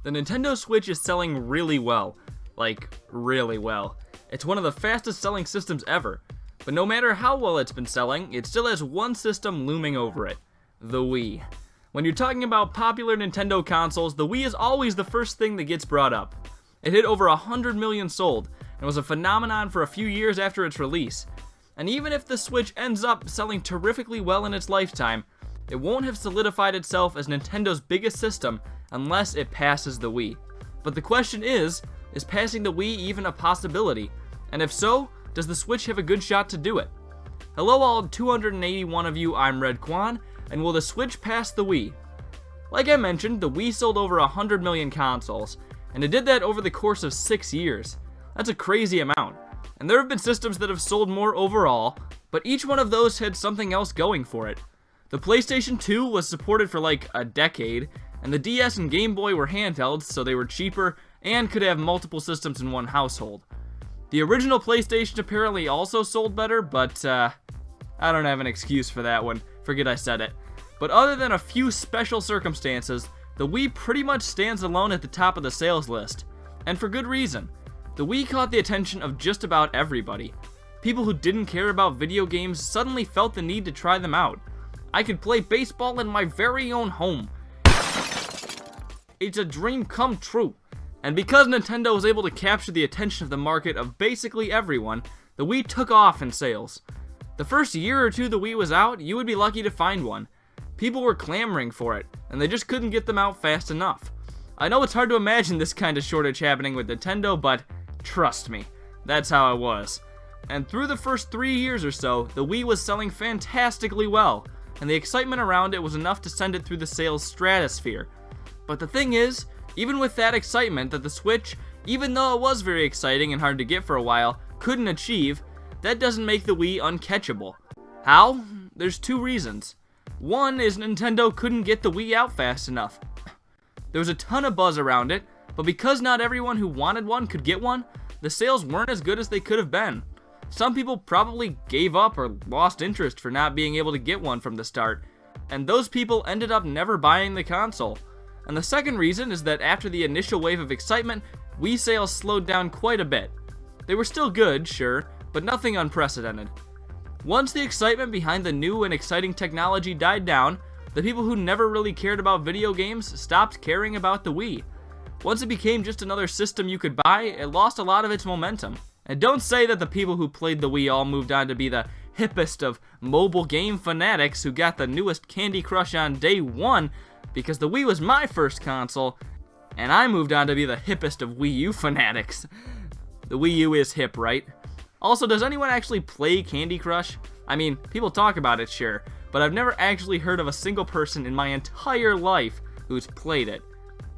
The Nintendo Switch is selling really well. Like, really well. It's one of the fastest selling systems ever. But no matter how well it's been selling, it still has one system looming over it. The Wii. When you're talking about popular Nintendo consoles, the Wii is always the first thing that gets brought up. It hit over 100 million sold, and was a phenomenon for a few years after its release. And even if the Switch ends up selling terrifically well in its lifetime, it won't have solidified itself as Nintendo's biggest system unless it passes the Wii. But the question is passing the Wii even a possibility? And if so, does the Switch have a good shot to do it? Hello all 281 of you, I'm Redkwan, and will the Switch pass the Wii? Like I mentioned, the Wii sold over 100 million consoles, and it did that over the course of 6 years. That's a crazy amount. And there have been systems that have sold more overall, but each one of those had something else going for it. The PlayStation 2 was supported for like a decade, and the DS and Game Boy were handhelds, so they were cheaper and could have multiple systems in one household. The original PlayStation apparently also sold better, but I don't have an excuse for that one. Forget I said it. But other than a few special circumstances, the Wii pretty much stands alone at the top of the sales list. And for good reason. The Wii caught the attention of just about everybody. People who didn't care about video games suddenly felt the need to try them out. I could play baseball in my very own home. It's a dream come true. And because Nintendo was able to capture the attention of the market of basically everyone, the Wii took off in sales. The first year or two the Wii was out, you would be lucky to find one. People were clamoring for it, and they just couldn't get them out fast enough. I know it's hard to imagine this kind of shortage happening with Nintendo, but trust me, that's how it was. And through the first 3 years or so, the Wii was selling fantastically well, and the excitement around it was enough to send it through the sales stratosphere. But the thing is, even with that excitement that the Switch, even though it was very exciting and hard to get for a while, couldn't achieve, that doesn't make the Wii uncatchable. How? There's two reasons. One is Nintendo couldn't get the Wii out fast enough. There was a ton of buzz around it, but because not everyone who wanted one could get one, the sales weren't as good as they could have been. Some people probably gave up or lost interest for not being able to get one from the start, and those people ended up never buying the console. And the second reason is that after the initial wave of excitement, Wii sales slowed down quite a bit. They were still good, sure, but nothing unprecedented. Once the excitement behind the new and exciting technology died down, the people who never really cared about video games stopped caring about the Wii. Once it became just another system you could buy, it lost a lot of its momentum. And don't say that the people who played the Wii all moved on to be the hippest of mobile game fanatics who got the newest Candy Crush on day one, because the Wii was my first console, and I moved on to be the hippest of Wii U fanatics. The Wii U is hip, right? Also, does anyone actually play Candy Crush? I mean, people talk about it, sure, but I've never actually heard of a single person in my entire life who's played it.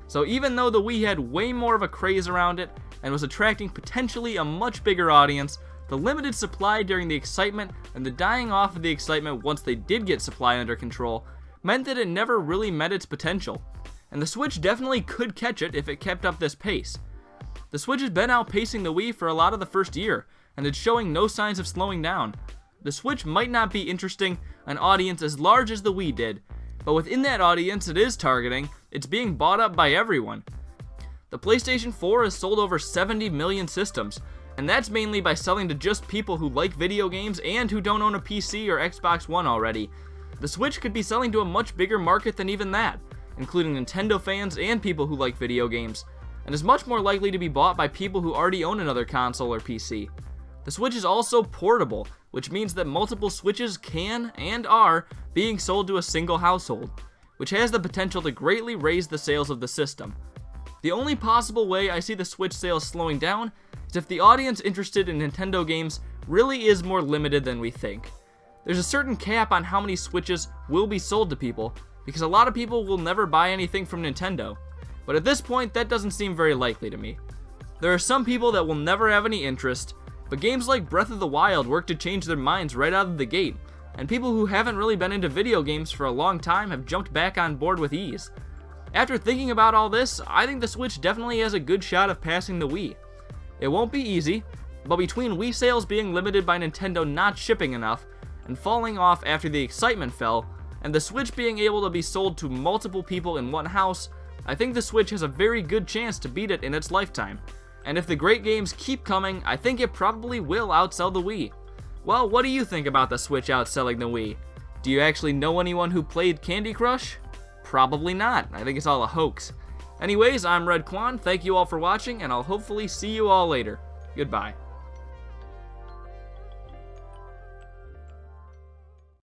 So even though the Wii had way more of a craze around it, and was attracting potentially a much bigger audience, the limited supply during the excitement and the dying off of the excitement once they did get supply under control meant that it never really met its potential. And the Switch definitely could catch it if it kept up this pace. The Switch has been outpacing the Wii for a lot of the first year, and it's showing no signs of slowing down. The Switch might not be interesting an audience as large as the Wii did, but within that audience it is targeting, it's being bought up by everyone. The PlayStation 4 has sold over 70 million systems, and that's mainly by selling to just people who like video games and who don't own a PC or Xbox One already. The Switch could be selling to a much bigger market than even that, including Nintendo fans and people who like video games, and is much more likely to be bought by people who already own another console or PC. The Switch is also portable, which means that multiple Switches can and are being sold to a single household, which has the potential to greatly raise the sales of the system. The only possible way I see the Switch sales slowing down is if the audience interested in Nintendo games really is more limited than we think. There's a certain cap on how many Switches will be sold to people, because a lot of people will never buy anything from Nintendo. But at this point, that doesn't seem very likely to me. There are some people that will never have any interest, but games like Breath of the Wild work to change their minds right out of the gate, and people who haven't really been into video games for a long time have jumped back on board with ease. After thinking about all this, I think the Switch definitely has a good shot of passing the Wii. It won't be easy, but between Wii sales being limited by Nintendo not shipping enough, and falling off after the excitement fell, and the Switch being able to be sold to multiple people in one house, I think the Switch has a very good chance to beat it in its lifetime. And if the great games keep coming, I think it probably will outsell the Wii. Well, what do you think about the Switch outselling the Wii? Do you actually know anyone who played Candy Crush? Probably not. I think it's all a hoax. Anyways, I'm Redkwan. Thank you all for watching, and I'll hopefully see you all later. Goodbye.